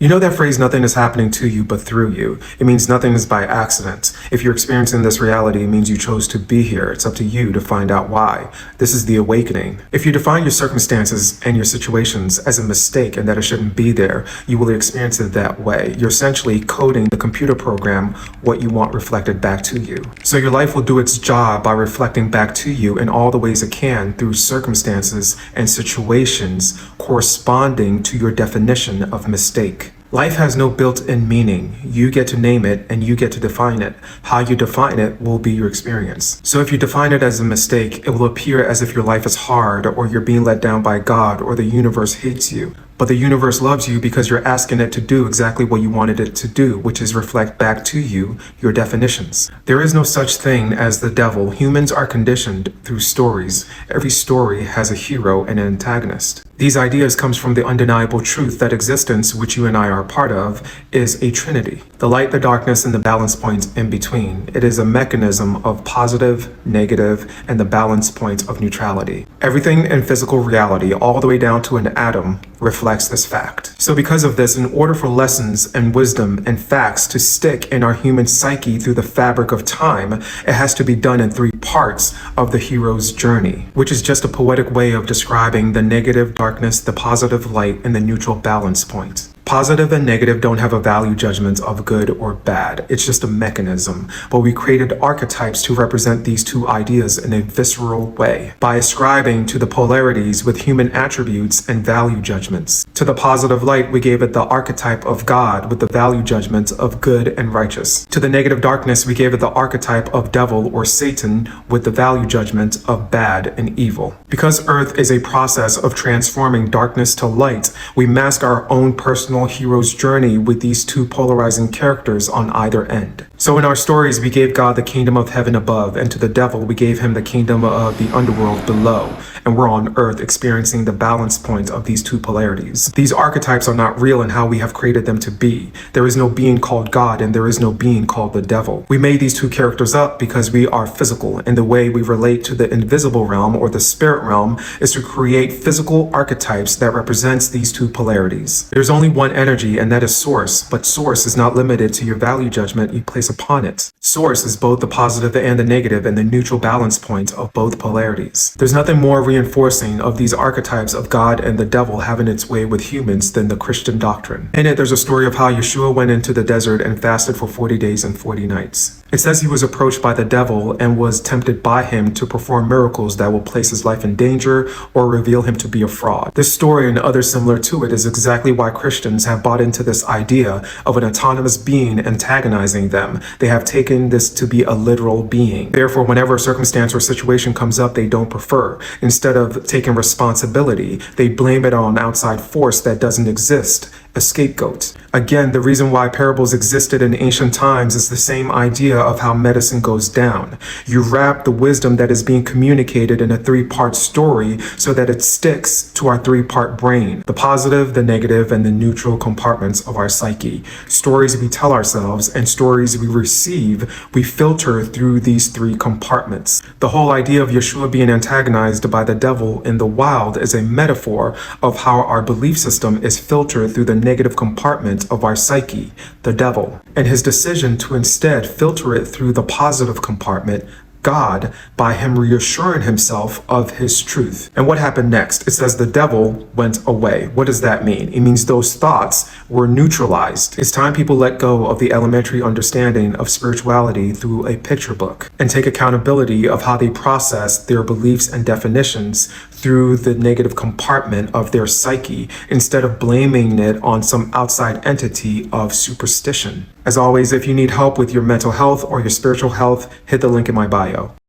You know that phrase, nothing is happening to you but through you. It means nothing is by accident. If you're experiencing this reality, it means you chose to be here. It's up to you to find out why. This is the awakening. If you define your circumstances and your situations as a mistake and that it shouldn't be there, you will experience it that way. You're essentially coding the computer program what you want reflected back to you. So your life will do its job by reflecting back to you in all the ways it can through circumstances and situations corresponding to your definition of mistake. Life has no built-in meaning. You get to name it and you get to define it. How you define it will be your experience. So if you define it as a mistake, it will appear as if your life is hard or you're being let down by God or the universe hates you. But the universe loves you because you're asking it to do exactly what you wanted it to do, which is reflect back to you your definitions. There is no such thing as the devil. Humans are conditioned through stories. Every story has a hero and an antagonist. These ideas comes from the undeniable truth that existence, which you and I are part of, is a trinity. The light, the darkness, and the balance points in between. It is a mechanism of positive, negative, and the balance point of neutrality. Everything in physical reality, all the way down to an atom, reflects this fact. So because of this, in order for lessons and wisdom and facts to stick in our human psyche through the fabric of time, it has to be done in 3 parts of the hero's journey, which is just a poetic way of describing the negative darkness, the positive light, and the neutral balance point. Positive and negative don't have a value judgment of good or bad. It's just a mechanism. But we created archetypes to represent these 2 ideas in a visceral way by ascribing to the polarities with human attributes and value judgments. To the positive light, we gave it the archetype of God with the value judgment of good and righteous. To the negative darkness, we gave it the archetype of devil or Satan with the value judgment of bad and evil. Because Earth is a process of transforming darkness to light, we mask our own personal hero's journey with these 2 polarizing characters on either end. So in our stories, we gave God the kingdom of heaven above, and to the devil, we gave him the kingdom of the underworld below. And we're on Earth experiencing the balance point of these 2 polarities. These archetypes are not real in how we have created them to be. There is no being called God, and there is no being called the devil. We made these 2 characters up because we are physical, and the way we relate to the invisible realm or the spirit realm is to create physical archetypes that represents these 2 polarities. There's only one energy, and that is source, but source is not limited to your value judgment you place upon it. Source is both the positive and the negative and the neutral balance point of both polarities. There's nothing more reinforcing of these archetypes of God and the devil having its way with humans than the Christian doctrine. In it, there's a story of how Yeshua went into the desert and fasted for 40 days and 40 nights. It says he was approached by the devil and was tempted by him to perform miracles that will place his life in danger or reveal him to be a fraud. This story and others similar to it is exactly why Christians have bought into this idea of an autonomous being antagonizing them. They have taken this to be a literal being. Therefore, whenever a circumstance or situation comes up they don't prefer, instead of taking responsibility, they blame it on an outside force that doesn't exist, a scapegoat. Again, the reason why parables existed in ancient times is the same idea of how medicine goes down. You wrap the wisdom that is being communicated in a 3-part story so that it sticks to our 3-part brain, the positive, the negative, and the neutral compartments of our psyche. Stories we tell ourselves and stories we receive, we filter through these 3 compartments. The whole idea of Yeshua being antagonized by the devil in the wild is a metaphor of how our belief system is filtered through the negative compartment of our psyche, the devil, and his decision to instead filter it through the positive compartment, God, by him reassuring himself of his truth. And what happened next? It says the devil went away. What does that mean? It means those thoughts were neutralized. It's time people let go of the elementary understanding of spirituality through a picture book and take accountability of how they process their beliefs and definitions through the negative compartment of their psyche instead of blaming it on some outside entity of superstition. As always, if you need help with your mental health or your spiritual health, hit the link in my bio.